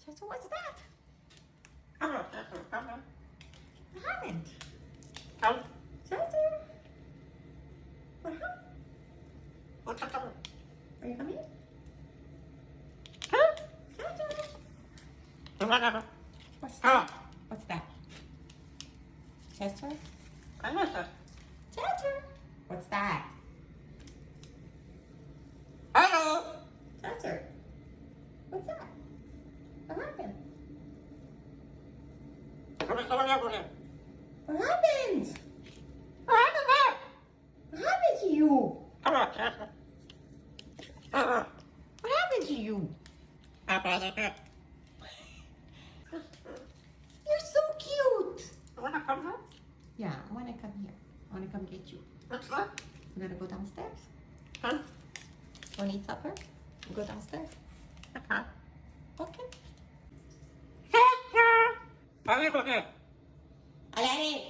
Chester, what's that? Come What happened? on. Chester? What happened? What's up? Are you coming? Huh? Chester? Whatever. What's Oh, that? What's that? Chester? I listen. Chester? What's that? Hello. Chester? What's that? What happened? Come on. What happened? What happened there? What happened to you? Come on, Chester. What happened to you? You're so cute. Wanna come home? Yeah, I want to come here. I want to come get you. What's that? We're going to go downstairs. Huh? Want to eat supper? We'll go downstairs. Okay. Okay. Chester. Are you okay? Alright.